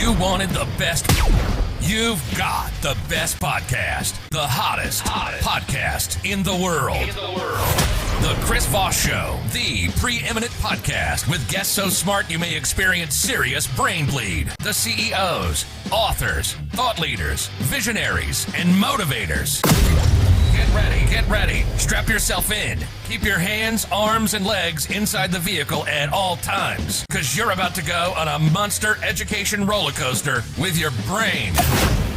You wanted the best. You've got the best podcast. The hottest podcast in the world. The Chris Voss Show, the preeminent podcast with guests so smart you may experience serious brain bleed. The CEOs, authors, thought leaders, visionaries, and motivators. Get ready. Strap yourself in. Keep your hands, arms, and legs inside the vehicle at all times, because you're about to go on a monster education roller coaster with your brain.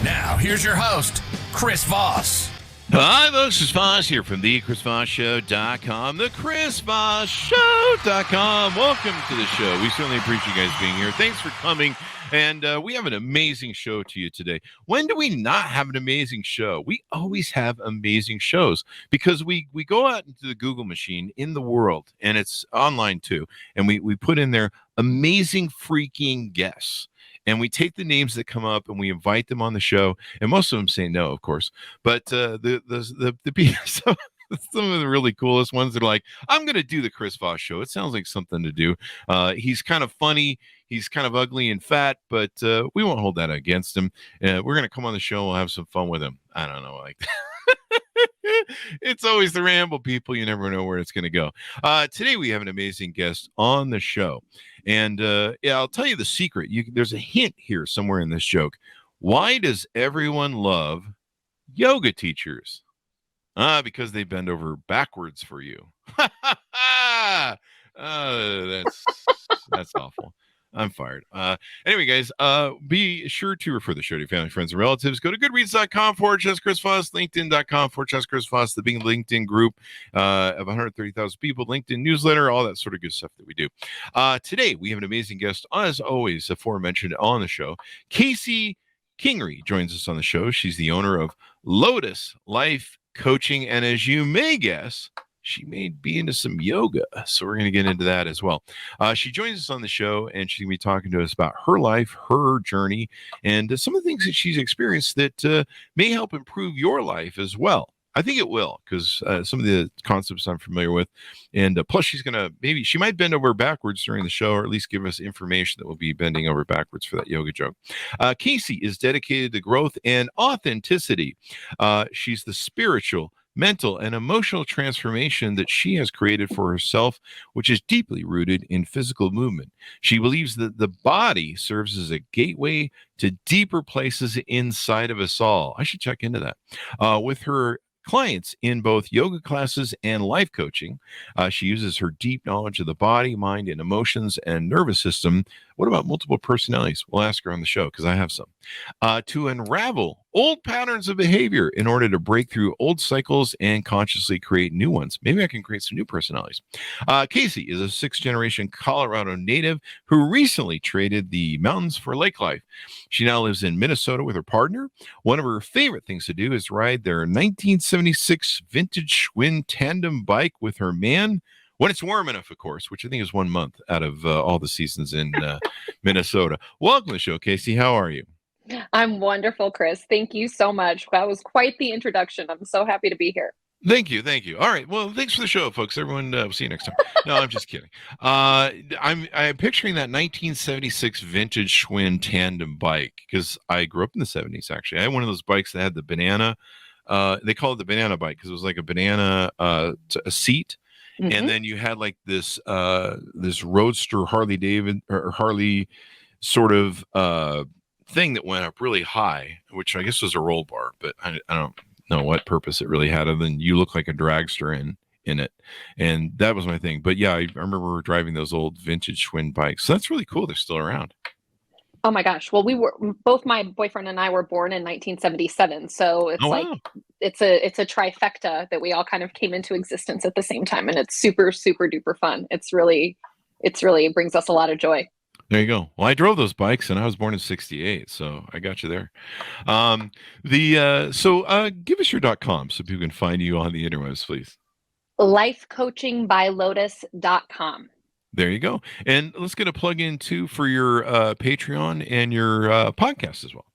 Now, here's your host, Chris Voss. Hi, folks. Chris Voss here from the ChrisVossShow.com, the ChrisVossShow.com. Welcome to the show. We certainly appreciate you guys being here. Thanks for coming. And we have an amazing show to you today. When do we not have an amazing show? We always have amazing shows because we go out into the Google machine in the world, and it's online too, and we put in there amazing freaking guests. And we take the names that come up and we invite them on the show. And most of them say no, of course. But the people, some of the really coolest ones are like, I'm going to do the Chris Voss Show. It sounds like something to do. He's kind of funny. He's kind of ugly and fat, but we won't hold that against him. We're going to come on the show. We'll have some fun with him. I don't know. Like it's always the ramble, people. You never know where it's going to go. Today, we have an amazing guest on the show. And I'll tell you the secret. There's a hint here somewhere in this joke. Why does everyone love yoga teachers? Because they bend over backwards for you. That's awful. I'm fired. Anyway, guys, be sure to refer the show to your family, friends, and relatives. Go to goodreads.com/Chris Voss, LinkedIn.com/Chris Voss, the big LinkedIn group of 130,000 people, LinkedIn newsletter, all that sort of good stuff that we do. Today, we have an amazing guest, as always, aforementioned on the show. Kacey Kingry joins us on the show. She's the owner of Lotus Life Coaching, and as you may guess, she may be into some yoga, so we're going to get into that as well. She joins us on the show, and she's going to be talking to us about her life, her journey, and some of the things that she's experienced that may help improve your life as well. I think it will, because some of the concepts I'm familiar with, and plus she might bend over backwards during the show, or at least give us information that will be bending over backwards for that yoga joke. Kacey is dedicated to growth and authenticity. She's the spiritual, mental, and emotional transformation that she has created for herself, which is deeply rooted in physical movement. She believes that the body serves as a gateway to deeper places inside of us all. I should check into that. With her clients in both yoga classes and life coaching, she uses her deep knowledge of the body, mind, and emotions and nervous system. What about multiple personalities? We'll ask her on the show, because I have some. To unravel old patterns of behavior in order to break through old cycles and consciously create new ones. Maybe I can create some new personalities. Kacey is a sixth-generation Colorado native who recently traded the mountains for lake life. She now lives in Minnesota with her partner. One of her favorite things to do is ride their 1976 vintage Schwinn tandem bike with her man, when it's warm enough, of course, which I think is 1 month out of all the seasons in Minnesota. Welcome to the show, Kacey. How are you? I'm wonderful, Chris. Thank you so much. That was quite the introduction. I'm so happy to be here. Thank you. All right. Well, thanks for the show, folks. Everyone, we'll see you next time. No, I'm just kidding. I'm picturing that 1976 vintage Schwinn tandem bike, because I grew up in the 70s, actually. I had one of those bikes that had the banana. They call it the banana bike because it was like a banana a seat. Mm-hmm. And then you had like this roadster Harley sort of thing that went up really high, which I guess was a roll bar, but I don't know what purpose it really had, other than you look like a dragster in it. And that was my thing. But yeah, I remember driving those old vintage Schwinn bikes. So that's really cool. They're still around. Oh my gosh. Well, both my boyfriend and I were born in 1977. So it's it's a trifecta that we all kind of came into existence at the same time. And it's super, super duper fun. It brings us a lot of joy. There you go. Well, I drove those bikes and I was born in 68. So I got you there. Give us your .com so people can find you on the interwebs, please. Lifecoachingbylotus.com. There you go. And let's get a plug in too for your Patreon and your podcast as well.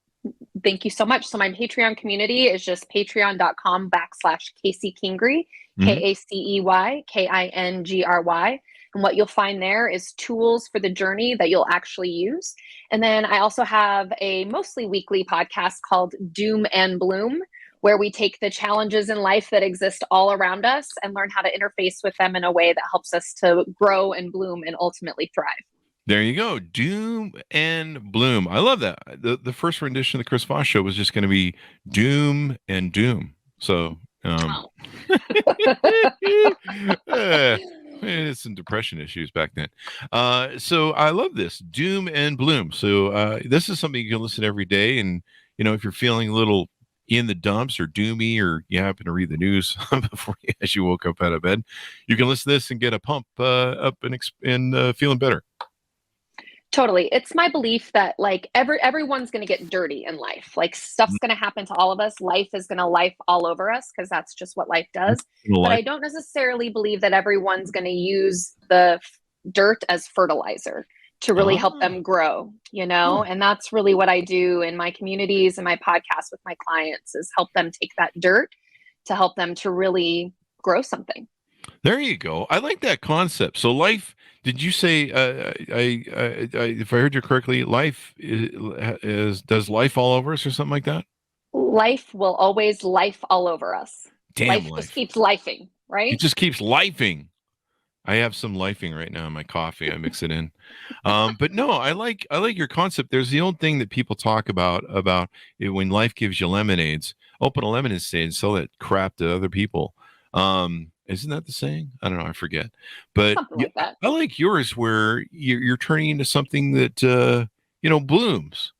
Thank you so much. So my Patreon community is just patreon.com/Kacey Kingry, KACEY KINGRY. And what you'll find there is tools for the journey that you'll actually use. And then I also have a mostly weekly podcast called Doom and Bloom, where we take the challenges in life that exist all around us and learn how to interface with them in a way that helps us to grow and bloom and ultimately thrive. There you go. Doom and Bloom. I love that. The first rendition of the Chris Voss Show was just going to be Doom and Doom. So, it's some depression issues back then. So I love this Doom and Bloom. So this is something you can listen every day. And, if you're feeling a little in the dumps or doomy, or you happen to read the news as you woke up out of bed, you can listen to this and get a pump up and feeling better. Totally. It's my belief that like everyone's going to get dirty in life. Like stuff's going to happen to all of us. Life is going to life all over us because that's just what life does. But I don't necessarily believe that everyone's going to use the dirt as fertilizer to really help them grow, and that's really what I do in my communities and my podcast with my clients is help them take that dirt to help them to really grow something. There you go. I like that concept. So life, did you say, if I heard you correctly, life does life all over us or something like that? Life will always life all over us. Damn, life just keeps lifing, right? It just keeps lifing. I have some lifing right now in my coffee. I mix it in. But no, I like your concept. There's the old thing that people talk about it, when life gives you lemonades, open a lemonade stand and sell that crap to other people. Isn't that the saying? I don't know. I forget. But like that. I like yours where you're turning into something that, blooms,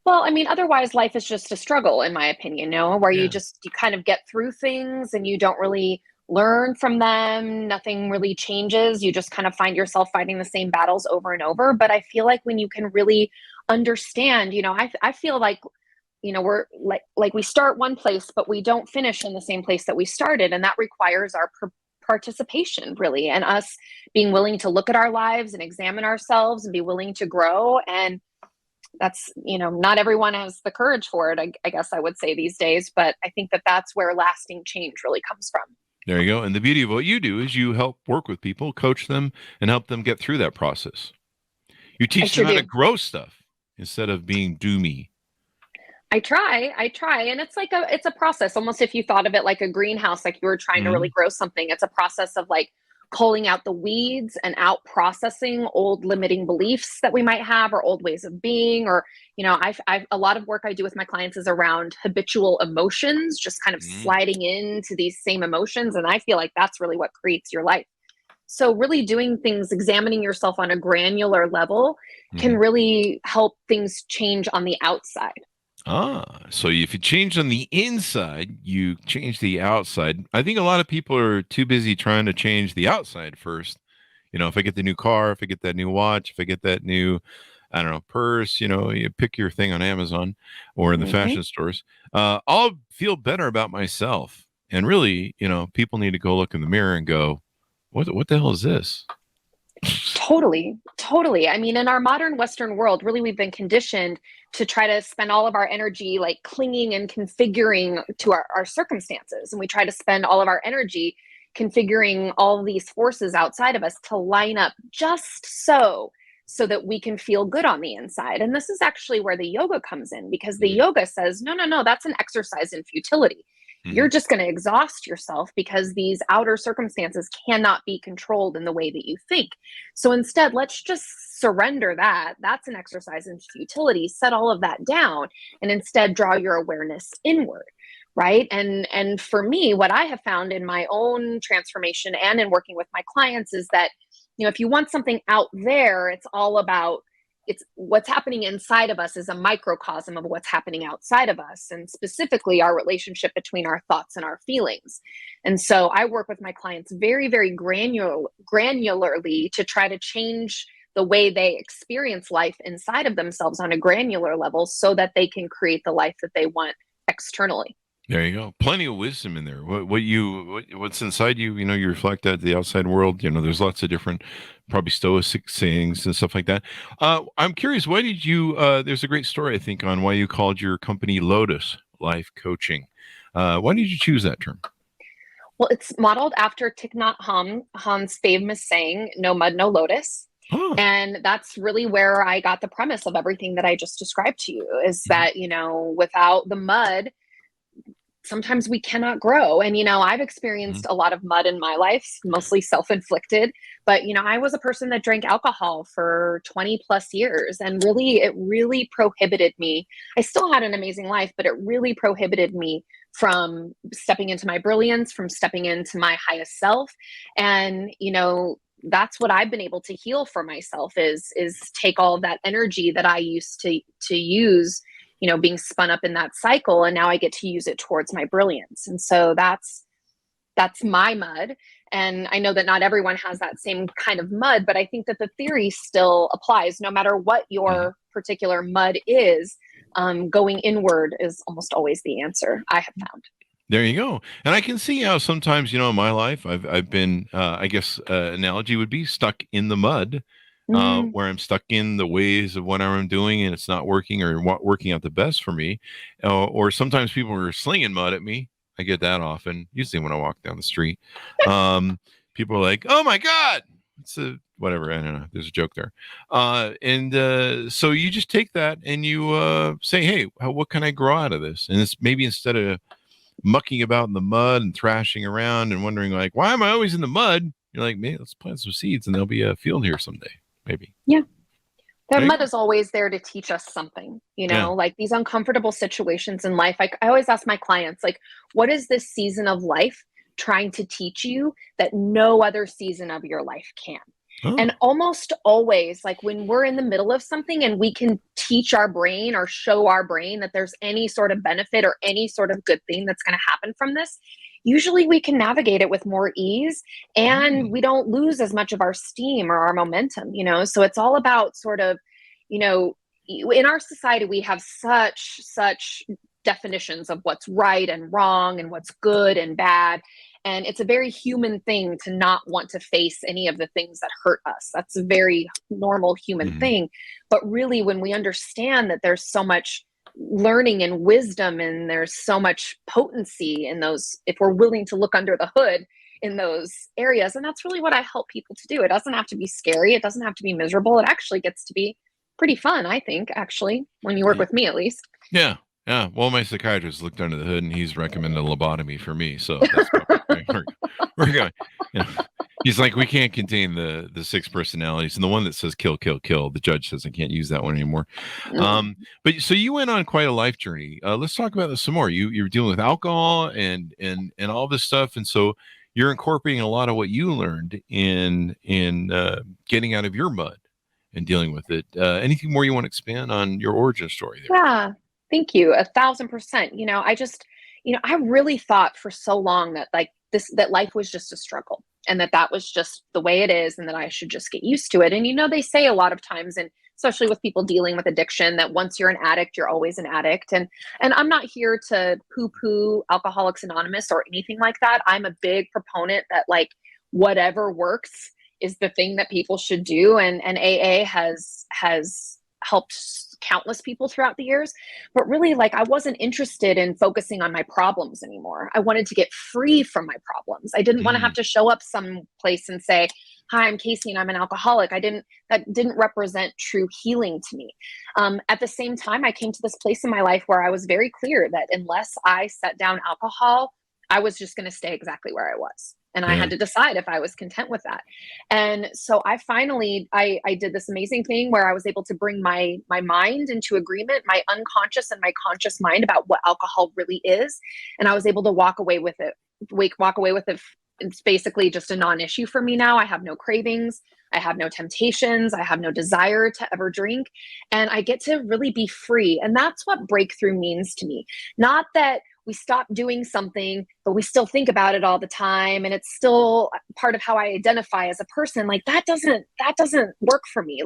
Well, I mean, otherwise life is just a struggle, in my opinion, where you kind of get through things and you don't really learn from them. Nothing really changes. You just kind of find yourself fighting the same battles over and over. But I feel like when you can really understand, I feel like, we're like we start one place, but we don't finish in the same place that we started. And that requires our participation, really, and us being willing to look at our lives and examine ourselves and be willing to grow. And that's, not everyone has the courage for it, I guess I would say these days. But I think that that's where lasting change really comes from. There you go. And the beauty of what you do is you help work with people, coach them, and help them get through that process. You teach them how to grow stuff instead of being doomy. I try. And it's like it's a process. Almost if you thought of it like a greenhouse, like you were trying to really grow something. It's a process of like pulling out the weeds and out processing old limiting beliefs that we might have or old ways of being, or, I've a lot of work I do with my clients is around habitual emotions, just kind of sliding into these same emotions. And I feel like that's really what creates your life. So really doing things, examining yourself on a granular level can really help things change on the outside. So if you change on the inside, you change the outside. I think a lot of people are too busy trying to change the outside first. If I get the new car, if I get that new watch, if I get that new, I don't know, purse, you pick your thing on Amazon or in the fashion stores, I'll feel better about myself. And really, people need to go look in the mirror and go, what the hell is this? Totally. I mean, in our modern Western world, really, we've been conditioned to try to spend all of our energy like clinging and configuring to our circumstances. And we try to spend all of our energy configuring all of these forces outside of us to line up just so that we can feel good on the inside. And this is actually where the yoga comes in, because the yoga says, no, that's an exercise in futility. You're just going to exhaust yourself because these outer circumstances cannot be controlled in the way that you think. So instead, let's just surrender that. That's an exercise in futility. Set all of that down and instead draw your awareness inward, right? And for me, what I have found in my own transformation and in working with my clients is that, if you want something out there, it's all about what's happening inside of us is a microcosm of what's happening outside of us, and specifically our relationship between our thoughts and our feelings. And so I work with my clients very, very granularly to try to change the way they experience life inside of themselves on a granular level so that they can create the life that they want externally. There you go. Plenty of wisdom in there. What's inside you, you reflect that the outside world. There's lots of different, probably stoic sayings and stuff like that. I'm curious, why did you, there's a great story, I think, on why you called your company Lotus Life Coaching. Why did you choose that term? Well, it's modeled after Thich Nhat Hanh's famous saying, "No mud, no lotus." Oh. And that's really where I got the premise of everything that I just described to you, is that, without the mud, sometimes we cannot grow. And, I've experienced a lot of mud in my life, mostly self-inflicted, but, I was a person that drank alcohol for 20 plus years. And really, it really prohibited me. I still had an amazing life, but it really prohibited me from stepping into my brilliance, from stepping into my highest self. And, that's what I've been able to heal for myself is take all of that energy that I used to use, being spun up in that cycle. And now I get to use it towards my brilliance. And so that's my mud. And I know that not everyone has that same kind of mud, but I think that the theory still applies no matter what your particular mud is. Going inward is almost always the answer, I have found. There you go. And I can see how sometimes, in my life, I've been, I guess, analogy would be stuck in the mud, where I'm stuck in the ways of what I'm doing and it's not working or working out the best for me. Or sometimes people are slinging mud at me. I get that often, usually when I walk down the street. People are like, "Oh my God, it's whatever." I don't know. There's a joke there. So you just take that and you say, "Hey, what can I grow out of this?" And it's maybe instead of mucking about in the mud and thrashing around and wondering like, why am I always in the mud? You're like, man, let's plant some seeds and there'll be a field here someday, maybe. Yeah. That mud is always there to teach us something, like these uncomfortable situations in life. I always ask my clients, like, what is this season of life trying to teach you that no other season of your life can? Oh. And almost always, like when we're in the middle of something and we can teach our brain or show our brain that there's any sort of benefit or any sort of good thing that's going to happen from this, usually we can navigate it with more ease and we don't lose as much of our steam or our momentum, So it's all about sort of, in our society, we have such definitions of what's right and wrong and what's good and bad. And it's a very human thing to not want to face any of the things that hurt us. That's a very normal human thing. But really, when we understand that there's so much learning and wisdom and there's so much potency in those, if we're willing to look under the hood in those areas, and that's really what I help people to do. It doesn't have to be scary. It doesn't have to be miserable. It actually gets to be pretty fun, I think, actually, when you work with me, at least. Yeah. Yeah. Well, my psychiatrist looked under the hood and he's recommended a lobotomy for me. So that's we're going. He's like, we can't contain the 6 personalities. And the one that says kill, kill, kill, the judge says I can't use that one anymore. But so you went on quite a life journey. Let's talk about this some more. You're dealing with alcohol and all this stuff. And so you're incorporating a lot of what you learned in getting out of your mud and dealing with it. Anything more you want to expand on your origin story there? Yeah. Thank you. 1,000%. I really thought for so long that that life was just a struggle and that was just the way it is and that I should just get used to it. And, they say a lot of times, and especially with people dealing with addiction, that once you're an addict, you're always an addict. And I'm not here to poo-poo Alcoholics Anonymous or anything like that. I'm a big proponent that whatever works is the thing that people should do. And AA has helped countless people throughout the years, but really I wasn't interested in focusing on my problems anymore. I wanted to get free from my problems. I didn't want to have to show up someplace and say, "Hi, I'm Kacey and I'm an alcoholic." That didn't represent true healing to me. At the same time, I came to this place in my life where I was very clear that unless I set down alcohol, I was just going to stay exactly where I was. And I had to decide if I was content with that. And so I finally, I did this amazing thing where I was able to bring my mind into agreement, my unconscious and my conscious mind about what alcohol really is. And I was able to walk away with it. It's basically just a non-issue for me now. I have no cravings. I have no temptations. I have no desire to ever drink. And I get to really be free. And that's what breakthrough means to me. Not that we stop doing something, but we still think about it all the time. And it's still part of how I identify as a person. That doesn't work for me.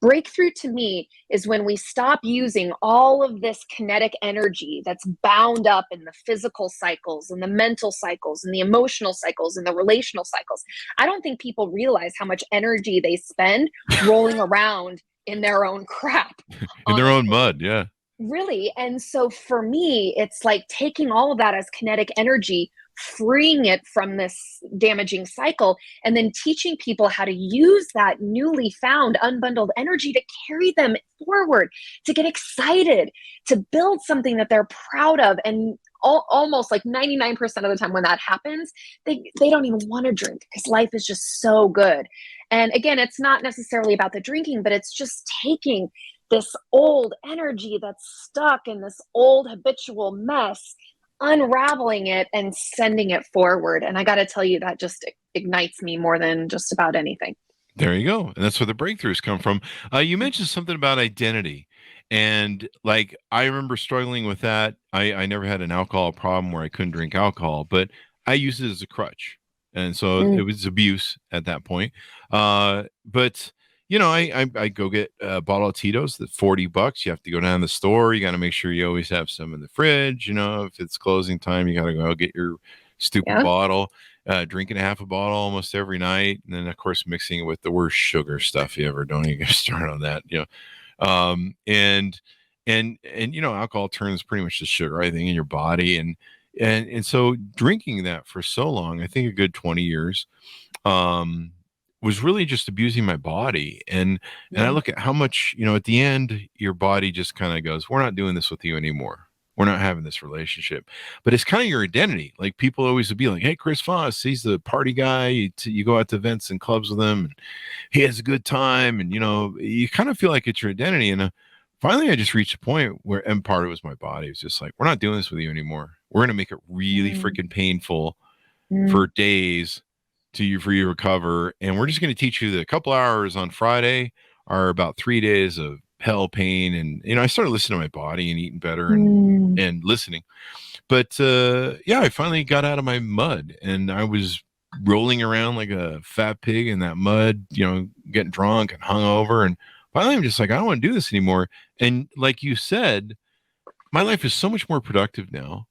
Breakthrough to me is when we stop using all of this kinetic energy that's bound up in the physical cycles and the mental cycles and the emotional cycles and the relational cycles. I don't think people realize how much energy they spend rolling around in their own crap. In their own mud. Yeah. Really. And so for me, it's taking all of that as kinetic energy, freeing it from this damaging cycle, and then teaching people how to use that newly found unbundled energy to carry them forward, to get excited, to build something that they're proud of. And almost like 99% of the time when that happens, they don't even want to drink because life is just so good. And again, it's not necessarily about the drinking, but it's just taking this old energy that's stuck in this old habitual mess, unraveling it and sending it forward. And I got to tell you, that just ignites me more than just about anything. There you go. And that's where the breakthroughs come from. You mentioned something about identity. And like, I remember struggling with that. I never had an alcohol problem where I couldn't drink alcohol, but I used it as a crutch. And so it was abuse at that point. But you know, I go get a bottle of Tito's that's $40. You have to go down to the store. You got to make sure you always have some in the fridge. You know, if it's closing time, you got to go get your stupid bottle, drinking half a bottle almost every night. And then of course, mixing it with the worst sugar stuff you ever. Don't even get started on that. You know, and you know, alcohol turns pretty much to sugar, I think, in your body. And so drinking that for so long, I think a good 20 years, was really just abusing my body. And I look at how much, you know, at the end, your body just kind of goes, we're not doing this with you anymore. We're not having this relationship. But it's kind of your identity. Like, people always would be like, hey, Chris Voss, he's the party guy. You go out to events and clubs with him, and he has a good time. And, you know, you kind of feel like it's your identity. And finally, I just reached a point where, and part of it was my body. It was just like, we're not doing this with you anymore. We're going to make it really freaking painful for days for you to recover. And we're just going to teach you that a couple hours on Friday are about 3 days of hell pain. And, you know, I started listening to my body and eating better and listening. But yeah, I finally got out of my mud, and I was rolling around like a fat pig in that mud, you know, getting drunk and hungover. And finally, I'm just like, I don't want to do this anymore. And like you said, my life is so much more productive now.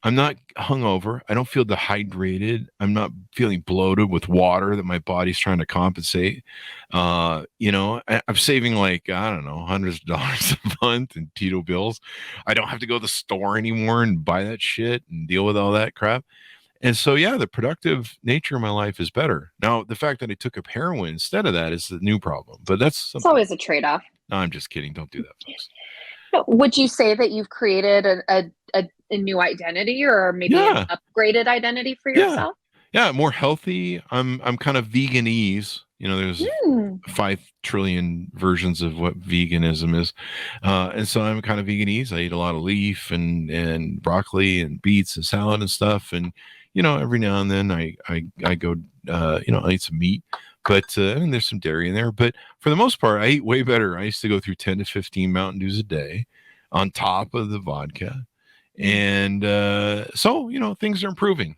I'm not hungover. I don't feel dehydrated. I'm not feeling bloated with water that my body's trying to compensate. You know, I'm saving like, I don't know, hundreds of dollars a month in Tito bills. I don't have to go to the store anymore and buy that shit and deal with all that crap. And so, yeah, the productive nature of my life is better. Now, the fact that I took up heroin instead of that is the new problem. But it's always a trade-off. No, I'm just kidding. Don't do that, folks. Would you say that you've created a new identity, or maybe an upgraded identity for yourself? Yeah, more healthy. I'm kind of veganese. You know, there's 5 trillion versions of what veganism is. And so I'm kind of veganese. I eat a lot of leaf and broccoli and beets and salad and stuff. And, you know, every now and then I go, you know, I eat some meat. But I mean, there's some dairy in there. But for the most part, I eat way better. I used to go through 10 to 15 Mountain Dews a day on top of the vodka. And so, you know, things are improving,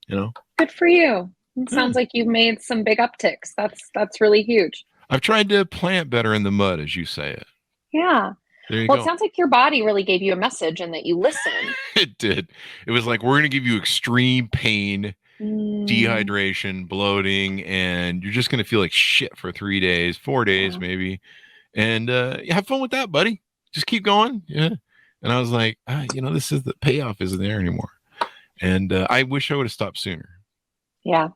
you know. Good for you. It sounds like you've made some big upticks. That's really huge. I've tried to plant better in the mud, as you say it. Yeah. There you go. It sounds like your body really gave you a message and that you listened. It did. It was like, we're going to give you extreme pain, dehydration, bloating, and you're just going to feel like shit for 3 days, 4 days maybe. And have fun with that, buddy. Just keep going. Yeah. And I was like, you know, this is the payoff isn't there anymore. And I wish I would have stopped sooner. Yeah,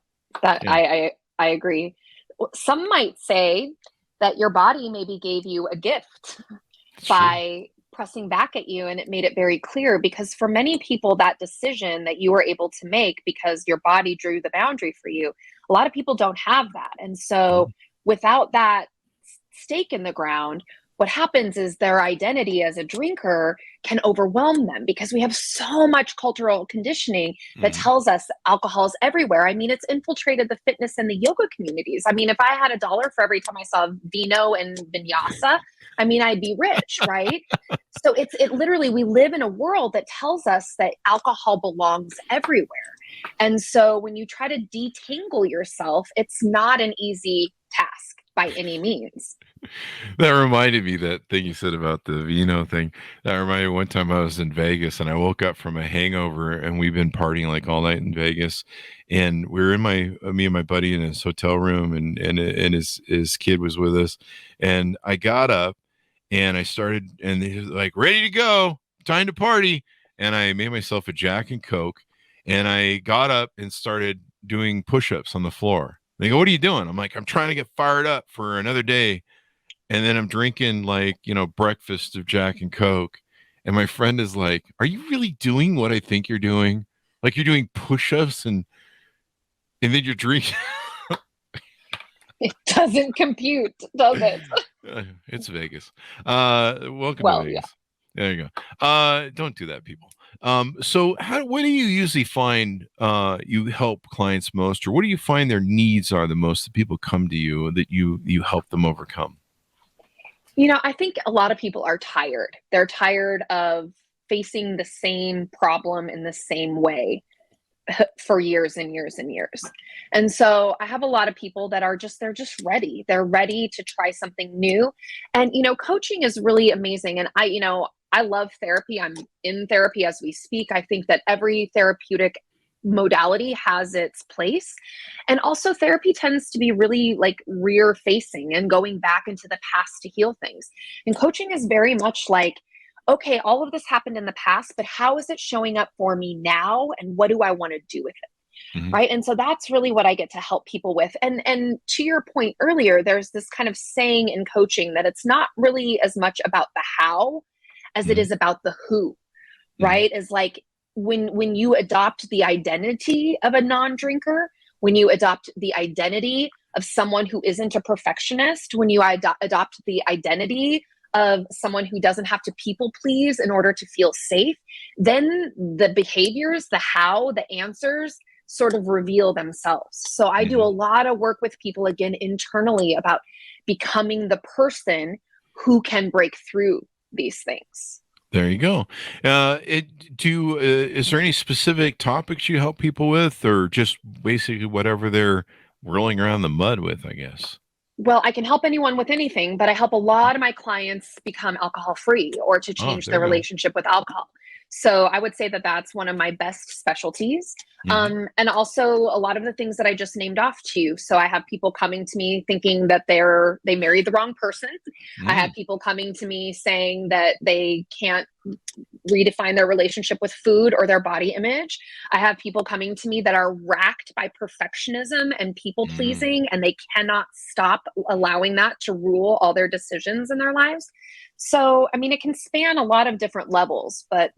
I agree. Some might say that your body maybe gave you a gift by pressing back at you, and it made it very clear, because for many people, that decision that you were able to make because your body drew the boundary for you, a lot of people don't have that. And so without that stake in the ground, what happens is their identity as a drinker can overwhelm them, because we have so much cultural conditioning that tells us alcohol is everywhere. I mean, it's infiltrated the fitness and the yoga communities. I mean, if I had $1 for every time I saw vino and vinyasa, I mean, I'd be rich, right? So it literally, we live in a world that tells us that alcohol belongs everywhere. And so when you try to detangle yourself, it's not an easy task by any means. That reminded me, that thing you said about the vino thing. That reminded me one time I was in Vegas and I woke up from a hangover, and we've been partying like all night in Vegas. And we were in me and my buddy in his hotel room, and his kid was with us. And I got up and I started, and he was like, ready to go, time to party. And I made myself a Jack and Coke. And I got up and started doing push-ups on the floor. They go, "What are you doing?" I'm like, "I'm trying to get fired up for another day." And then I'm drinking breakfast of Jack and Coke. And my friend is like, "Are you really doing what I think you're doing? Like you're doing push-ups and then you're drinking." It doesn't compute, does it? It's Vegas. Welcome to Vegas. Yeah. There you go. Don't do that, people. So what do you usually find you help clients most, or what do you find their needs are the most that people come to you that you help them overcome? I think a lot of people are tired. They're tired of facing the same problem in the same way for years and years and years. And so I have a lot of people that they're just ready. They're ready to try something new. And, coaching is really amazing. And I love therapy. I'm in therapy as we speak. I think that every therapeutic modality has its place. And also therapy tends to be really like rear facing and going back into the past to heal things. And coaching is very much like, okay, all of this happened in the past, but how is it showing up for me now? And what do I want to do with it? Mm-hmm. Right. And so that's really what I get to help people with. And to your point earlier, there's this kind of saying in coaching that it's not really as much about the how as it is about the who, right? Is like when you adopt the identity of a non-drinker, when you adopt the identity of someone who isn't a perfectionist, when you adopt the identity of someone who doesn't have to people please in order to feel safe, then the behaviors, the how, the answers sort of reveal themselves. So I do a lot of work with people, again, internally about becoming the person who can break through these things. There you go. Is there any specific topics you help people with, or just basically whatever they're rolling around the mud with, I guess? Well, I can help anyone with anything, but I help a lot of my clients become alcohol free or to change their relationship with alcohol. So I would say that that's one of my best specialties. And also a lot of the things that I just named off to you. So I have people coming to me thinking that they married the wrong person. I have people coming to me saying that they can't redefine their relationship with food or their body image. I have people coming to me that are racked by perfectionism and people pleasing, and they cannot stop allowing that to rule all their decisions in their lives. So, I mean, it can span a lot of different levels, but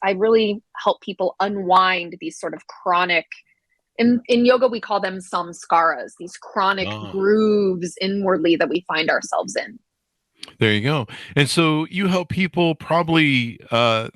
I really help people unwind these sort of chronic, in yoga, we call them samskaras, these chronic grooves inwardly that we find ourselves in. There you go. And so you help people probably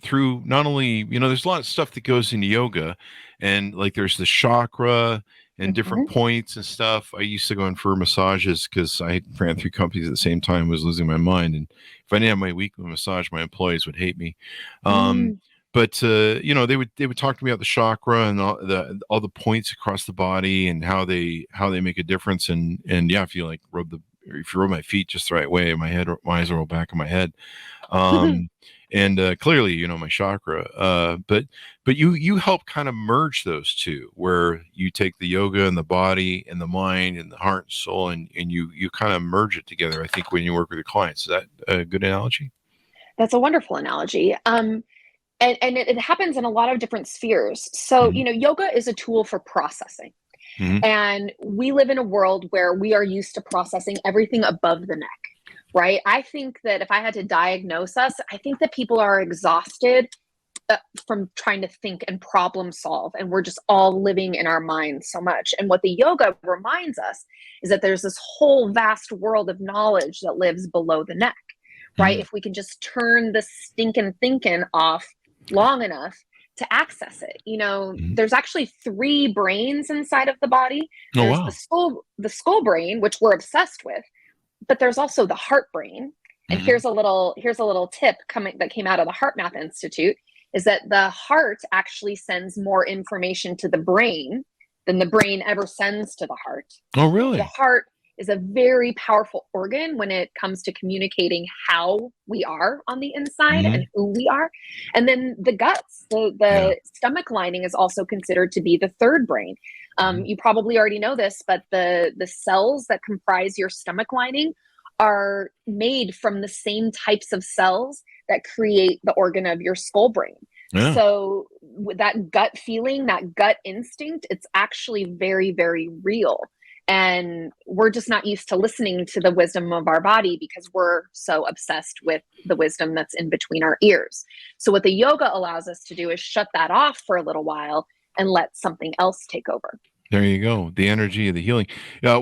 through not only, there's a lot of stuff that goes into yoga, and like there's the chakra and different points and stuff. I used to go in for massages because I ran 3 companies at the same time, was losing my mind. And if I didn't have my weekly massage, my employees would hate me. But they would talk to me about the chakra and all the points across the body and how they make a difference. And yeah, if you rub my feet just the right way, my eyes roll back in my head. And clearly, my chakra. But you help kind of merge those two, where you take the yoga and the body and the mind and the heart and soul, and you kind of merge it together. I think when you work with your clients, is that a good analogy? That's a wonderful analogy. And it happens in a lot of different spheres. So, yoga is a tool for processing. And we live in a world where we are used to processing everything above the neck, right? I think that if I had to diagnose us, I think that people are exhausted from trying to think and problem solve. And we're just all living in our minds so much. And what the yoga reminds us is that there's this whole vast world of knowledge that lives below the neck, right? If we can just turn the stinking thinking off long enough to access it. There's actually 3 brains inside of the body. There's the skull brain, which we're obsessed with, but there's also the heart brain. And here's a little tip that came out of the Heart Math Institute, is that the heart actually sends more information to the brain than the brain ever sends to the heart. Oh, really? The heart is a very powerful organ when it comes to communicating how we are on the inside and who we are. And then the guts, the stomach lining, is also considered to be the 3rd brain. You probably already know this, but the cells that comprise your stomach lining are made from the same types of cells that create the organ of your skull brain. Yeah. So with that gut feeling, that gut instinct, it's actually very, very real. And we're just not used to listening to the wisdom of our body because we're so obsessed with the wisdom that's in between our ears. So what the yoga allows us to do is shut that off for a little while and let something else take over. There you go. The energy of the healing.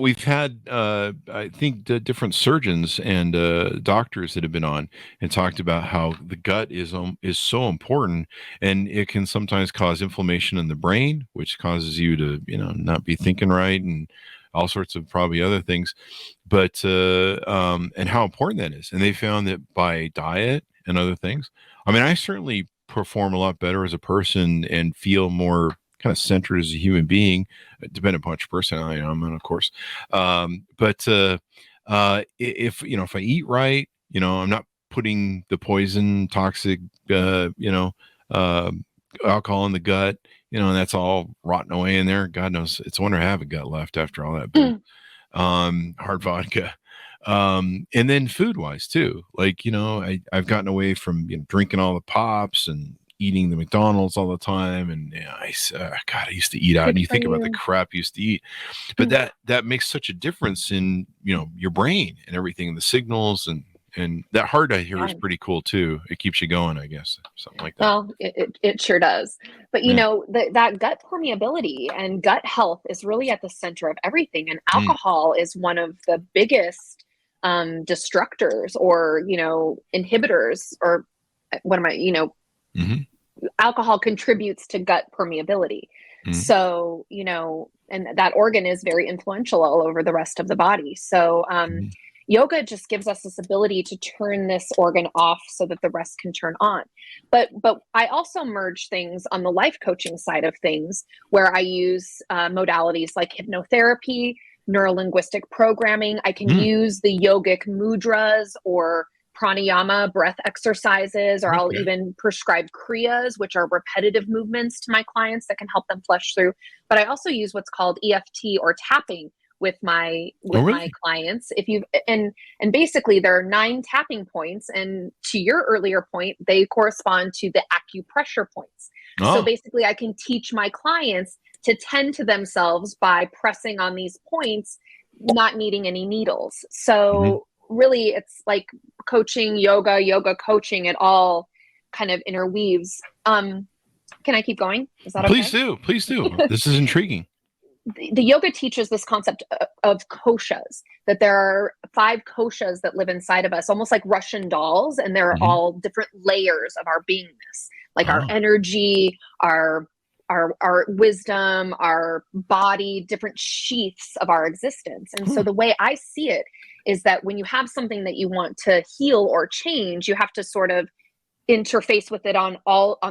We've had, I think, the different surgeons and doctors that have been on and talked about how the gut is so important, and it can sometimes cause inflammation in the brain, which causes you to, not be thinking right and all sorts of probably other things. But and how important that is. And they found that by diet and other things, I mean, I certainly perform a lot better as a person and feel more kind of centered as a human being, depending upon your personality, of course. But if I eat right, I'm not putting the poison, toxic, alcohol in the gut, and that's all rotting away in there. God knows, it's a wonder I have a gut left after all that booze. Hard vodka. And then food wise too, like, I've gotten away from, drinking all the pops and eating the McDonald's all the time. And God, I used to eat out, and you think about the crap you used to eat, but that makes such a difference in, your brain and everything, the signals, and that heart, I hear, is pretty cool too. It keeps you going, I guess, something like that. Well, it sure does. But that gut permeability and gut health is really at the center of everything. And alcohol is one of the biggest destructors or, inhibitors, or what am I, alcohol contributes to gut permeability. So, and that organ is very influential all over the rest of the body. So, yoga just gives us this ability to turn this organ off so that the rest can turn on. But I also merge things on the life coaching side of things, where I use modalities like hypnotherapy, neurolinguistic programming. I can use the yogic mudras or pranayama breath exercises, or I'll even prescribe kriyas, which are repetitive movements, to my clients that can help them flush through. But I also use what's called EFT or tapping with my my clients. And basically there are 9 tapping points, and to your earlier point, they correspond to the acupressure points. So basically I can teach my clients to tend to themselves by pressing on these points, not needing any needles. So really it's like coaching, yoga coaching, it all kind of interweaves. Can I keep going? Is that okay? Please do. This is intriguing. The yoga teaches this concept of koshas, that there are 5 koshas that live inside of us, almost like Russian dolls, and they're all different layers of our beingness, like our energy, our wisdom, our body, different sheaths of our existence. And so the way I see it is that when you have something that you want to heal or change, you have to sort of interface with it on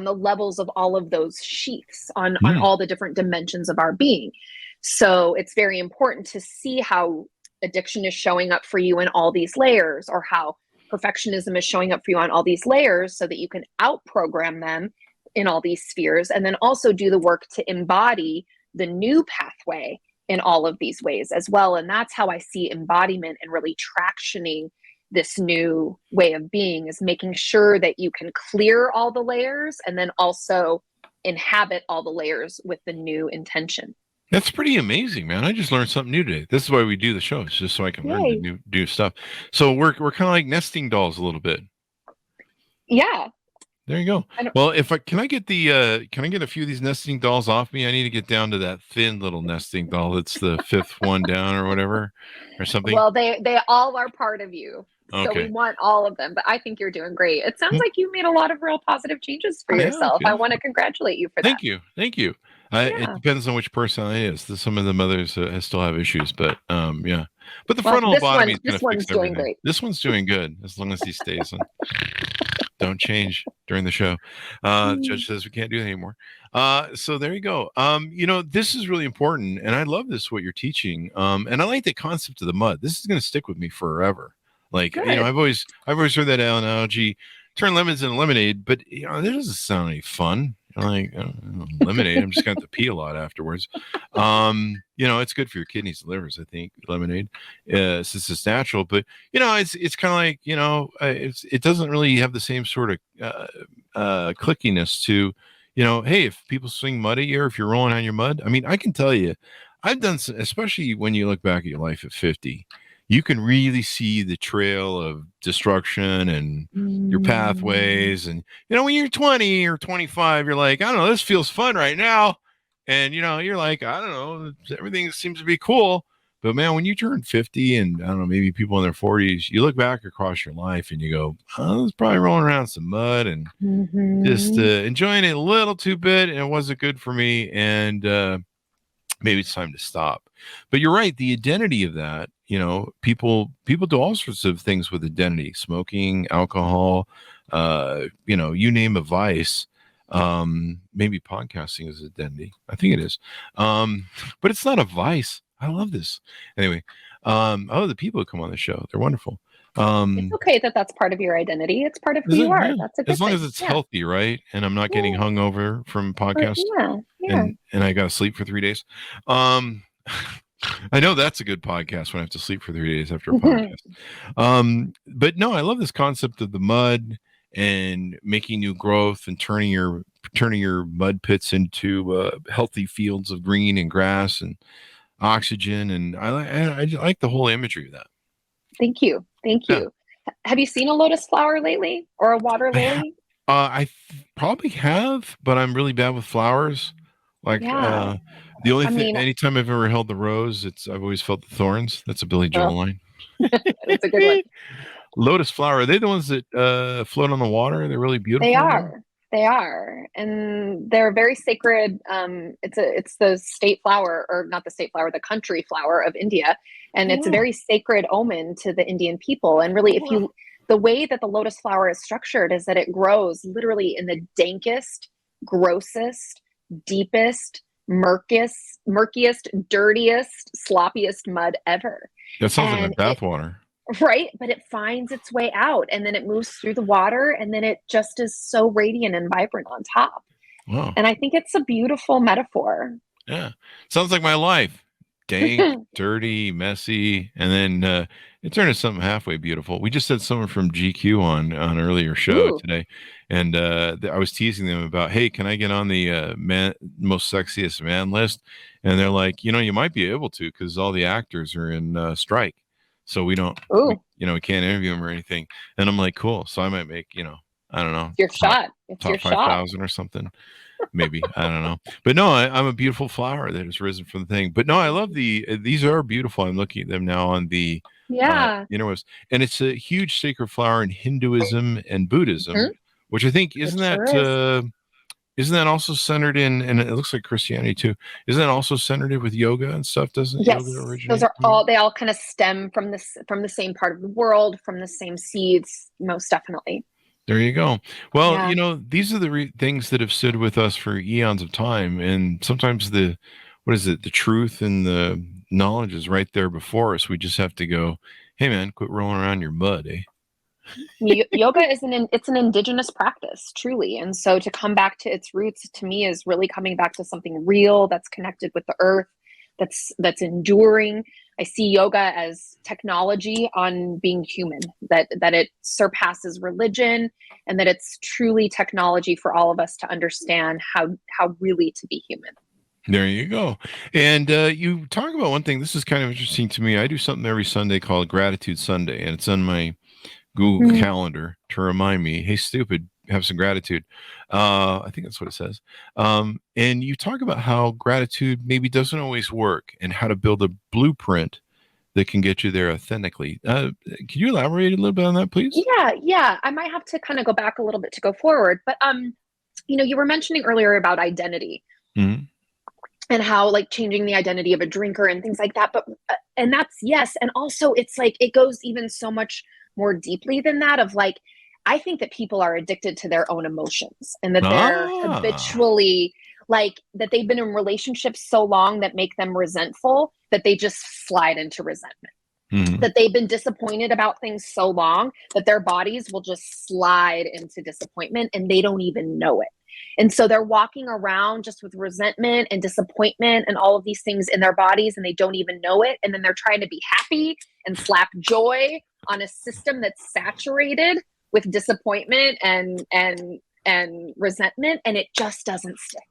the levels of all of those sheaths, on all the different dimensions of our being. So it's very important to see how addiction is showing up for you in all these layers, or how perfectionism is showing up for you on all these layers, so that you can out-program them in all these spheres, and then also do the work to embody the new pathway in all of these ways as well. And that's how I see embodiment and really tractioning this new way of being, is making sure that you can clear all the layers and then also inhabit all the layers with the new intention. That's pretty amazing, man. I just learned something new today. This is why we do the show. It's just so I can learn the new stuff. So we're kind of like nesting dolls a little bit. Yeah. There you go. Well, can I get a few of these nesting dolls off me? I need to get down to that thin little nesting doll that's the 5th one down or whatever, or something. Well, they all are part of you. So we want all of them, but I think you're doing great. It sounds like you made a lot of real positive changes for yourself. I want to congratulate you for that. Thank you. It depends on which person it is. Some of the mothers still have issues, but yeah. But the frontal bottom, this one's doing great. This one's doing good as long as he stays on. Don't change during the show. The judge says we can't do that anymore. So there you go. This is really important, and I love this, what you're teaching. And I like the concept of the mud. This is going to stick with me forever. Like, I've always heard that analogy. turn lemons into lemonade, but that doesn't sound any fun. Like lemonade, I'm just going to have to pee a lot afterwards. It's good for your kidneys and livers, I think, lemonade, since it's natural. But it's kind of like it doesn't really have the same sort of clickiness to, hey, if people swing mud at you, or if you're rolling on your mud. I mean, I can tell you, I've done, especially when you look back at your life at 50. You can really see the trail of destruction and your pathways. And, when you're 20 or 25, you're like, I don't know, this feels fun right now. And, you're like, I don't know, everything seems to be cool. But, man, when you turn 50 and, I don't know, maybe people in their 40s, you look back across your life and you go, I was probably rolling around some mud and just enjoying it a little too bit. And it wasn't good for me. And maybe it's time to stop. But you're right. The identity of that, people do all sorts of things with identity, smoking, alcohol, you name a vice. Maybe podcasting is identity. I think it is. But it's not a vice. I love this. Anyway, I love the people who come on the show. They're wonderful. It's okay that's part of your identity. It's part of who you are. Yeah. That's a good as long thing. As it's healthy, right? And I'm not getting hungover from podcasts. Yeah. And I got to sleep for 3 days. I know that's a good podcast when I have to sleep for 3 days after a podcast. But no, I love this concept of the mud and making new growth and turning your mud pits into healthy fields of green and grass and oxygen. And I like the whole imagery of that. Thank you. Yeah. Have you seen a lotus flower lately, or a water lily? I probably have, but I'm really bad with flowers. Like, the only thing, anytime I've ever held the rose, I've always felt the thorns. That's a Billy Joel line. That's a good one. Lotus flower. Are they the ones that float on the water? They're really beautiful. They are. And they're very sacred. It's the state flower, or not the state flower, the country flower of India. And it's a very sacred omen to the Indian people. And really, the way that the lotus flower is structured is that it grows literally in the dankest, grossest, deepest, murkiest, dirtiest, sloppiest mud ever. That sounds like bathwater. Right. But it finds its way out, and then it moves through the water, and then it just is so radiant and vibrant on top. Wow. And I think it's a beautiful metaphor. Yeah. Sounds like my life. Dank, dirty, messy, and then it turned into something halfway beautiful. We just had someone from GQ on an earlier show today, and I was teasing them about, hey, can I get on the most sexiest man list? And they're like, you might be able to, because all the actors are in strike, so we don't, we can't interview them or anything. And I'm like, cool. So I might make, I don't know, your shot. It's top your 5,000 or something. Maybe, I don't know, but no, I'm a beautiful flower that has risen from the thing. But no, I love these are beautiful. I'm looking at them now on the interwebs, and it's a huge sacred flower in Hinduism and Buddhism, which I think isn't that also centered in, and it looks like Christianity too. Isn't that also centered with yoga and stuff? Doesn't yoga originate? Those are they all kind of stem from the same part of the world, from the same seeds, most definitely. There you go. Well, these are the things that have stood with us for eons of time. And sometimes the truth and the knowledge is right there before us. We just have to go, hey, man, quit rolling around your mud, eh? Yoga is an indigenous practice, truly. And so to come back to its roots, to me, is really coming back to something real that's connected with the earth, that's enduring. I see yoga as technology on being human, that it surpasses religion, and that it's truly technology for all of us to understand how really to be human. There you go. And you talk about one thing. This is kind of interesting to me. I do something every Sunday called Gratitude Sunday, and it's on my Google Calendar to remind me, hey, stupid, have some gratitude. I think that's what it says. And you talk about how gratitude maybe doesn't always work, and how to build a blueprint that can get you there authentically. Can you elaborate a little bit on that, please? Yeah. I might have to kind of go back a little bit to go forward, but you were mentioning earlier about identity. Mm-hmm. And how, like, changing the identity of a drinker and things like that. But, and that's, yes. And also it's like, it goes even so much more deeply than that, of like, I think that people are addicted to their own emotions, and that they're habitually, like, that they've been in relationships so long that make them resentful, that they just slide into resentment. that they've been disappointed about things so long that their bodies will just slide into disappointment and they don't even know it. And so they're walking around just with resentment and disappointment and all of these things in their bodies, and they don't even know it. And then they're trying to be happy and slap joy on a system that's saturated with disappointment and resentment, and it just doesn't stick.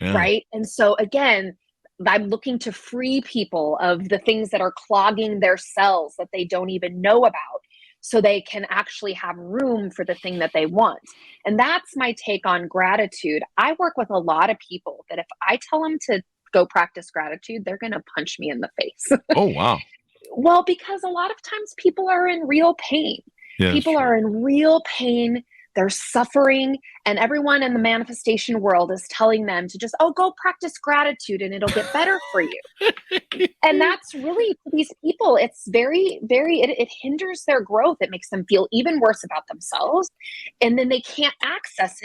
Yeah. Right. And so again, I'm looking to free people of the things that are clogging their cells that they don't even know about, so they can actually have room for the thing that they want. And that's my take on gratitude. I work with a lot of people that if I tell them to go practice gratitude, they're going to punch me in the face. Oh, wow. Well, because a lot of times people are in real pain. Yeah, people are in real pain. They're suffering, and everyone in the manifestation world is telling them to just, go practice gratitude and it'll get better for you. And that's really, for these people, it's very, very, it hinders their growth. It makes them feel even worse about themselves. And then they can't access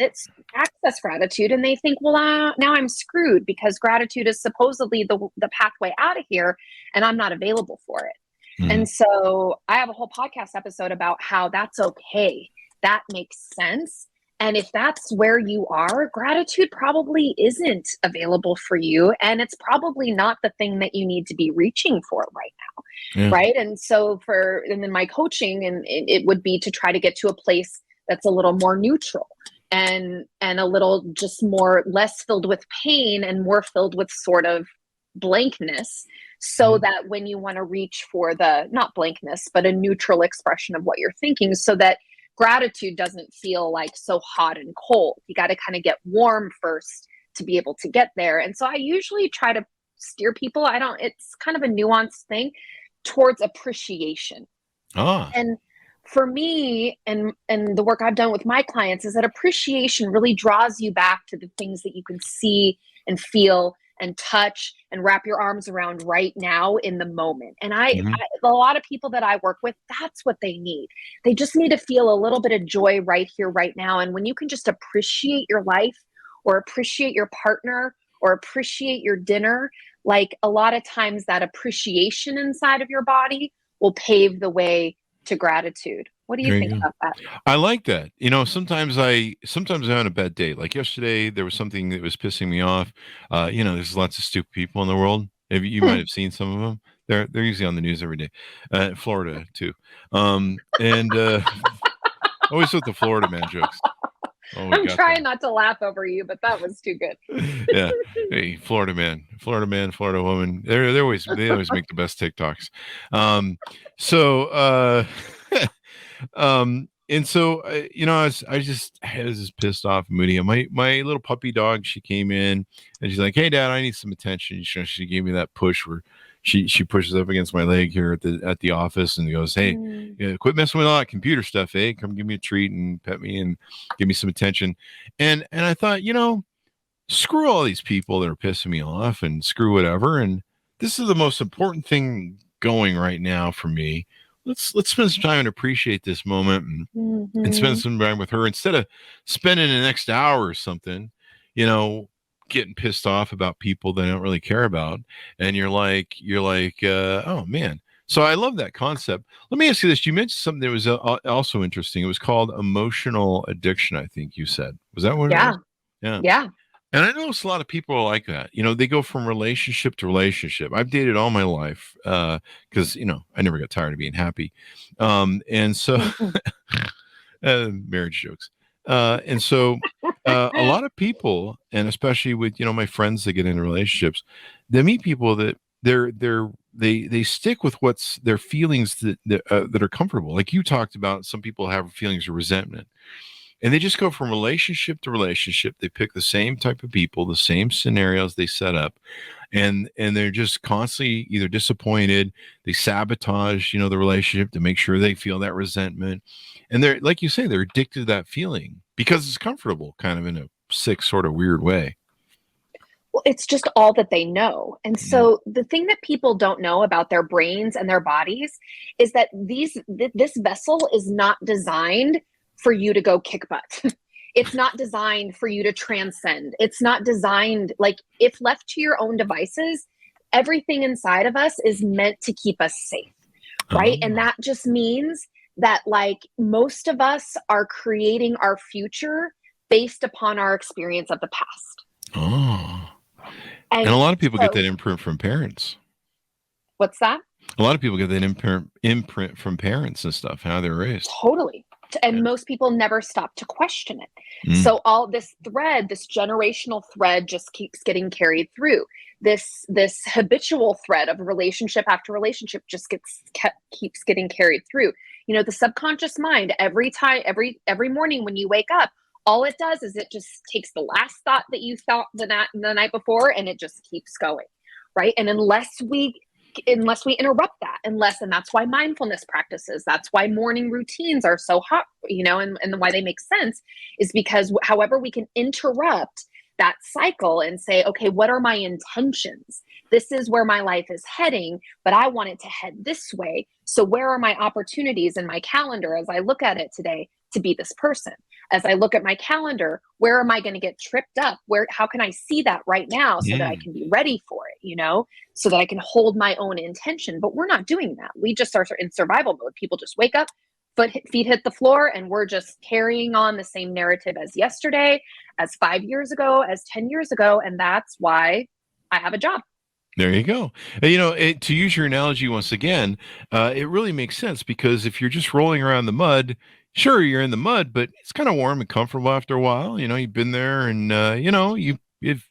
gratitude. And they think, well, now I'm screwed because gratitude is supposedly the pathway out of here, and I'm not available for it. Mm. And so I have a whole podcast episode about how that's okay. That makes sense. And if that's where you are, gratitude probably isn't available for you. And it's probably not the thing that you need to be reaching for right now. Yeah. Right. And so and then my coaching, and it would be to try to get to a place that's a little more neutral and a little just less filled with pain and more filled with sort of blankness. So that when you want to reach for not blankness, but a neutral expression of what you're thinking, so that gratitude doesn't feel like so hot and cold. You got to kind of get warm first to be able to get there. And so I usually try to steer people. It's kind of a nuanced thing towards appreciation. And for me and the work I've done with my clients is that appreciation really draws you back to the things that you can see and feel and touch and wrap your arms around right now in the moment. And a lot of people that I work with, that's what they need. They just need to feel a little bit of joy right here, right now. And when you can just appreciate your life or appreciate your partner or appreciate your dinner, like a lot of times that appreciation inside of your body will pave the way to gratitude. What do you think about that? I like that. Sometimes I'm on a bad day. Like yesterday, there was something that was pissing me off. There's lots of stupid people in the world. You might have seen some of them. They're usually on the news every day. Florida too. Always with the Florida man jokes. I'm trying not to laugh over you, but that was too good. Yeah. Hey, Florida man, Florida woman. They always make the best TikToks. And so, I was just pissed off, moody. And my little puppy dog, she came in and she's like, "Hey, Dad, I need some attention." She gave me that push where she pushes up against my leg here at the office and goes, "Hey, quit messing with all that computer stuff, eh? Come give me a treat and pet me and give me some attention." And I thought, screw all these people that are pissing me off and screw whatever. And this is the most important thing going right now for me. Let's spend some time and appreciate this moment and spend some time with her instead of spending the next hour or something, getting pissed off about people that I don't really care about. And you're like, oh man. So I love that concept. Let me ask you this. You mentioned something that was also interesting. It was called emotional addiction, I think you said. Was that what it was? Yeah. And I notice a lot of people are like that. They go from relationship to relationship. I've dated all my life because, I never got tired of being happy. And so marriage jokes. And so a lot of people, and especially with, my friends that get into relationships, they meet people that they stick with what's their feelings that are comfortable. Like you talked about, some people have feelings of resentment. And they just go from relationship to relationship. They pick the same type of people, the same scenarios they set up, and they're just constantly either disappointed. They sabotage, the relationship to make sure they feel that resentment. And they're, like you say, they're addicted to that feeling because it's comfortable, kind of in a sick, sort of weird way. Well, it's just all that they know. And so the thing that people don't know about their brains and their bodies is that this vessel is not designed for you to go kick butt. It's not designed for you to transcend. It's not designed, like, if left to your own devices, everything inside of us is meant to keep us safe, right? Oh. And that just means that like most of us are creating our future based upon our experience of the past. Oh. And And a lot of people get so, that imprint from parents. what's that? A lot of people get that imprint from parents and stuff, how they're raised. Totally. And Yeah. most people never stop to question it. Mm. So all this thread, this generational thread just keeps getting carried through. This habitual thread of relationship after relationship just keeps getting carried through. You know, the subconscious mind, every morning when you wake up, all it does is it just takes the last thought that you thought the night before, and it just keeps going, right? And unless we interrupt that, and that's why mindfulness practices, that's why morning routines are so hot, you know, and why they make sense is because however we can interrupt that cycle and say, okay, what are my intentions? This is where my life is heading, but I want it to head this way. So where are my opportunities in my calendar as I look at it today to be this person? As I look at my calendar, where am I going to get tripped up? How can I see that right now so that I can be ready for it, you know, so that I can hold my own intention? But we're not doing that. We just are in survival mode. People just wake up, feet hit the floor, and we're just carrying on the same narrative as yesterday, as 5 years ago, as 10 years ago. And that's why I have a job. There you go. You know, to use your analogy once again, it really makes sense because if you're just rolling around the mud, sure, you're in the mud, but it's kind of warm and comfortable after a while. You know, you've been there, and you're kind of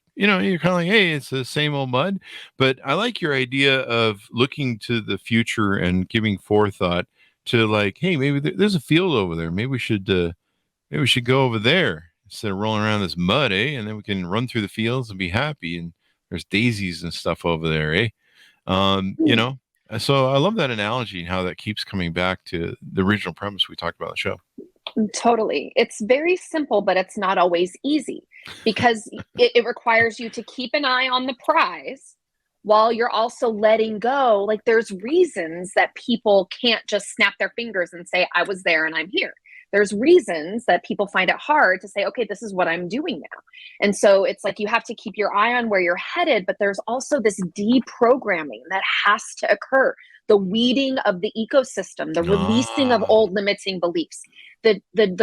like, hey, it's the same old mud. But I like your idea of looking to the future and giving forethought to like, hey, maybe there's a field over there. Maybe we should go over there instead of rolling around this mud, eh? And then we can run through the fields and be happy. And there's daisies and stuff over there, eh? You know, so I love that analogy and how that keeps coming back to the original premise we talked about on the show. Totally. It's very simple, but it's not always easy because it requires you to keep an eye on the prize while you're also letting go. Like there's reasons that people can't just snap their fingers and say, I was there and I'm here. There's reasons that people find it hard to say, okay, this is what I'm doing now. And so it's like you have to keep your eye on where you're headed, but there's also this deprogramming that has to occur. The weeding of the ecosystem, the releasing of old limiting beliefs, the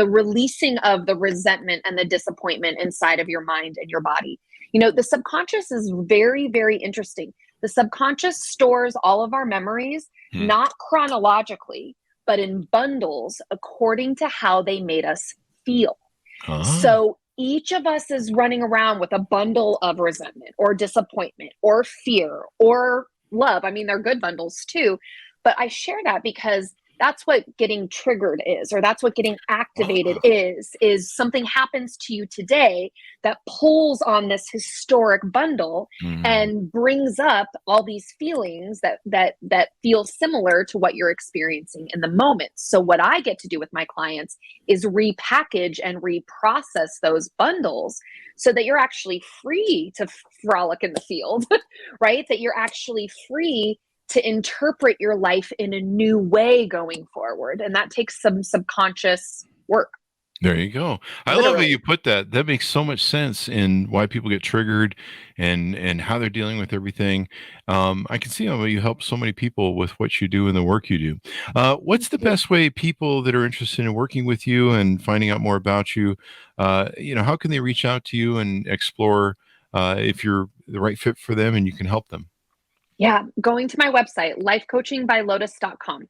releasing of the resentment and the disappointment inside of your mind and your body. You know, the subconscious is very, very interesting. The subconscious stores all of our memories, not chronologically, but in bundles according to how they made us feel. So each of us is running around with a bundle of resentment or disappointment or fear or love. I mean, they're good bundles too, but I share that because that's what getting triggered is, or that's what getting activated is something happens to you today that pulls on this historic bundle and brings up all these feelings that feel similar to what you're experiencing in the moment. So what I get to do with my clients is repackage and reprocess those bundles so that you're actually free to frolic in the field, right? That you're actually free to interpret your life in a new way going forward. And that takes some subconscious work. There you go. I love how you put that. That makes so much sense in why people get triggered and how they're dealing with everything. I can see how you help so many people with what you do and the work you do. What's the best way people that are interested in working with you and finding out more about you, how can they reach out to you and explore if you're the right fit for them and you can help them? Yeah, going to my website, lifecoachingbylotus.com.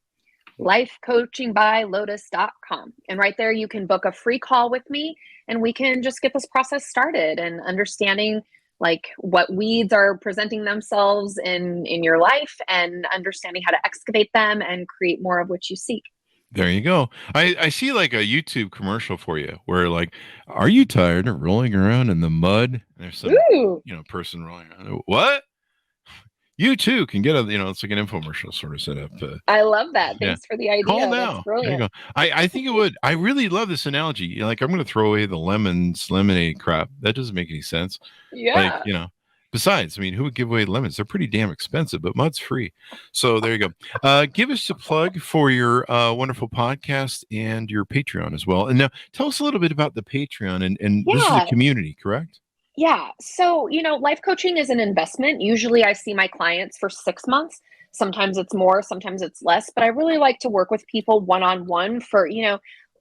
lifecoachingbylotus.com. And right there, you can book a free call with me and we can just get this process started and understanding like what weeds are presenting themselves in your life and understanding how to excavate them and create more of what you seek. There you go. I see like a YouTube commercial for you where like, are you tired of rolling around in the mud? And there's some, person rolling around. What? You too can get it's like an infomercial sort of setup. I love that. Thanks for the idea. Call now. That's brilliant. There you go. I think it would. I really love this analogy. Like I'm going to throw away the lemonade crap. That doesn't make any sense. Yeah. Like, besides, I mean, who would give away lemons? They're pretty damn expensive, but mud's free. So there you go. Give us a plug for your wonderful podcast and your Patreon as well. And now tell us a little bit about the Patreon and this is a community, correct? Yeah. So, life coaching is an investment. Usually I see my clients for 6 months. Sometimes it's more, sometimes it's less, but I really like to work with people one-on-one for,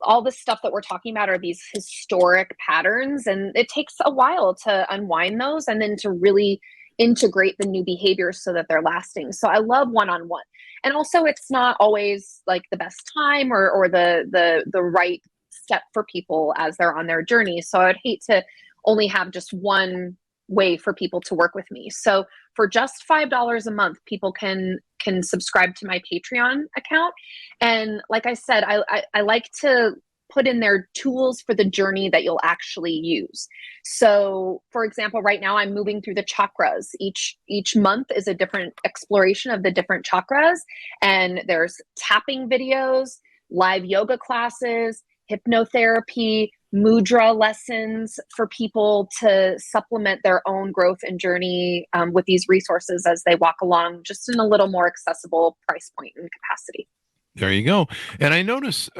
all the stuff that we're talking about are these historic patterns, and it takes a while to unwind those and then to really integrate the new behaviors so that they're lasting. So I love one-on-one. And also it's not always like the best time or the right step for people as they're on their journey. So I'd hate to only have just one way for people to work with me. So for just $5 a month, people can subscribe to my Patreon account. And like I said, I like to put in their tools for the journey that you'll actually use. So for example, right now I'm moving through the chakras. Each month is a different exploration of the different chakras. And there's tapping videos, live yoga classes, hypnotherapy, mudra lessons for people to supplement their own growth and journey with these resources as they walk along, just in a little more accessible price point and capacity. There you go. And I noticed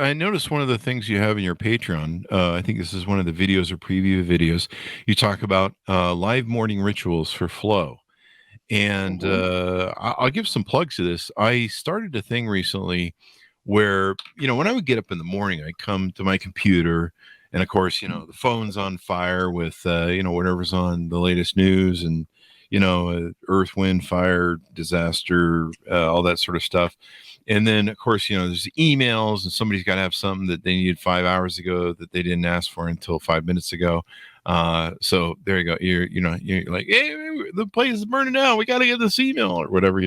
one of the things you have in your Patreon. I think this is one of the videos or preview videos. You talk about live morning rituals for flow. And I'll give some plugs to this. I started a thing recently where, when I would get up in the morning, I'd come to my computer, and of course, the phone's on fire with, whatever's on the latest news and, earth, wind, fire, disaster, all that sort of stuff. And then, of course, there's emails, and somebody's got to have something that they needed 5 hours ago that they didn't ask for until 5 minutes ago. So there you go. You're like, hey, the place is burning down. We got to get this email or whatever,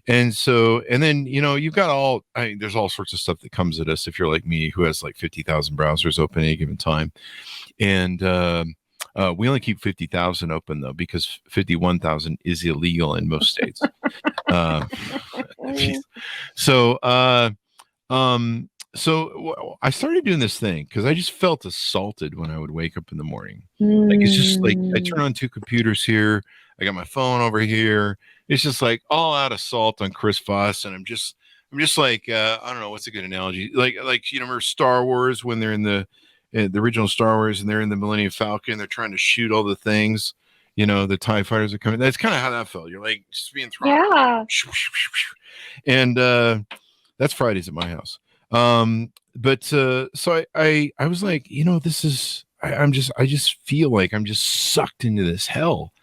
And so, and then, you've got there's all sorts of stuff that comes at us if you're like me, who has like 50,000 browsers open at any given time. And, we only keep 50,000 open though, because 51,000 is illegal in most states. So I started doing this thing because I just felt assaulted when I would wake up in the morning. Like, it's just like I turn on two computers here. I got my phone over here. It's just like all out assault on Chris Voss. And I'm just like, I don't know, what's a good analogy? Like, remember Star Wars when they're in the original Star Wars and they're in the Millennium Falcon, they're trying to shoot all the things, the TIE fighters are coming. That's kind of how that felt. You're like just being thrown. Yeah. And that's Fridays at my house. But so I was like, this is, I just feel like I'm just sucked into this hell.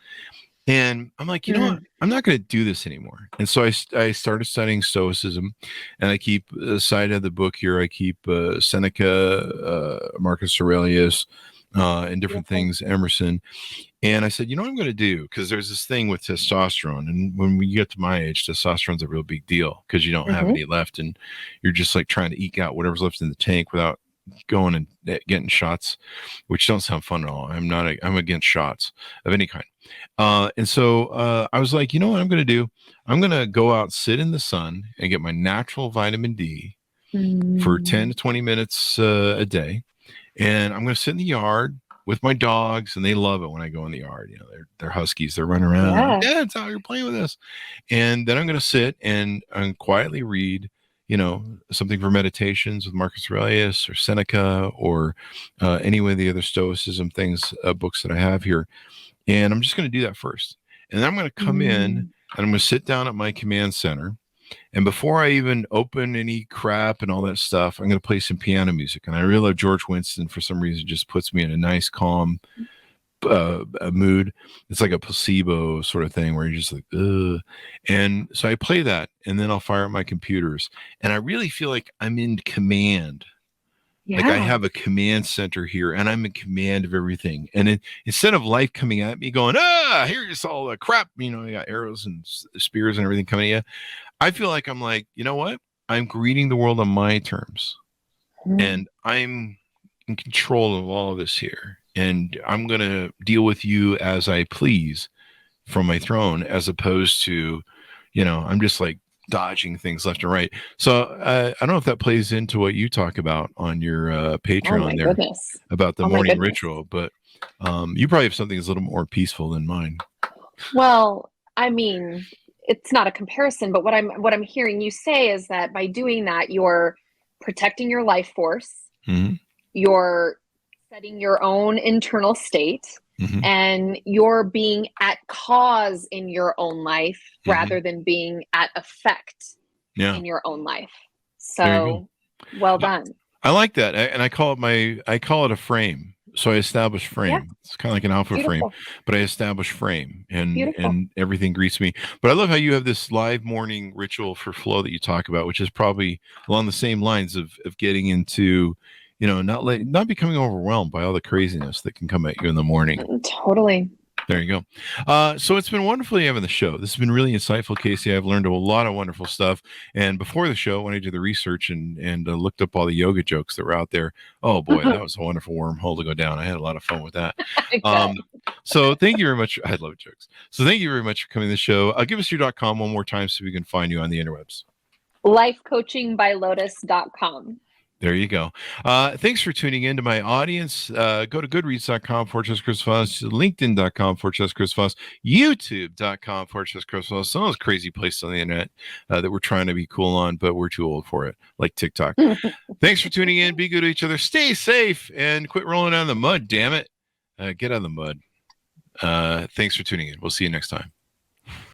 And I'm like, what? I'm not going to do this anymore. And so I started studying Stoicism, and I keep side of the book here. I keep Seneca, Marcus Aurelius, and different things, Emerson. And I said, what I'm going to do, because there's this thing with testosterone. And when we get to my age, testosterone's a real big deal because you don't have any left. And you're just like trying to eke out whatever's left in the tank without going and getting shots, which don't sound fun at all. I'm against shots of any kind. And so I was like, what I'm going to do? I'm going to go out, sit in the sun, and get my natural vitamin D for 10 to 20 minutes a day. And I'm going to sit in the yard with my dogs, and they love it when I go in the yard. They're huskies. They're running around. Yeah, it's how you're playing with us. And then I'm going to sit and quietly read, something for meditations with Marcus Aurelius or Seneca or any of the other Stoicism things, books that I have here. And I'm just going to do that first. And then I'm going to come in and I'm going to sit down at my command center. And before I even open any crap and all that stuff, I'm going to play some piano music. And I really love George Winston. For some reason, just puts me in a nice, calm mood. It's like a placebo sort of thing where you're just like, ugh. And so I play that, and then I'll fire up my computers. And I really feel like I'm in command. Yeah. Like I have a command center here, and I'm in command of everything. And instead of life coming at me going, here's all the crap, you got arrows and spears and everything coming at you, I feel like I'm like, you know what? I'm greeting the world on my terms. And I'm in control of all of this here. And I'm going to deal with you as I please from my throne, as opposed to, I'm just like dodging things left and right. So I don't know if that plays into what you talk about on your Patreon about the morning ritual, but you probably have something that's a little more peaceful than mine. Well, I mean, it's not a comparison, but what I'm hearing you say is that by doing that, you're protecting your life force. You're setting your own internal state. and you're being at cause in your own life rather than being at effect in your own life. So well done. I like that. And I call it a frame. So I establish frame. Yeah. It's kind of like an alpha frame, but I establish frame and everything greets me. But I love how you have this live morning ritual for flow that you talk about, which is probably along the same lines of getting into, not becoming overwhelmed by all the craziness that can come at you in the morning. Totally. There you go. So it's been wonderful having the show. This has been really insightful, Kacey. I've learned a lot of wonderful stuff. And before the show, when I did the research and looked up all the yoga jokes that were out there, oh boy, that was a wonderful wormhole to go down. I had a lot of fun with that. So thank you very much. I love jokes. So thank you very much for coming to the show. Give us your .com one more time so we can find you on the interwebs. Lifecoachingbylotus.com. There you go. Thanks for tuning in to my audience. Go to goodreads.com/Chris Voss, LinkedIn.com/Chris Voss, YouTube.com/Chris Voss. Some of those crazy places on the internet that we're trying to be cool on, but we're too old for it, like TikTok. Thanks for tuning in. Be good to each other. Stay safe and quit rolling out in the mud, damn it. Get out of the mud. Thanks for tuning in. We'll see you next time.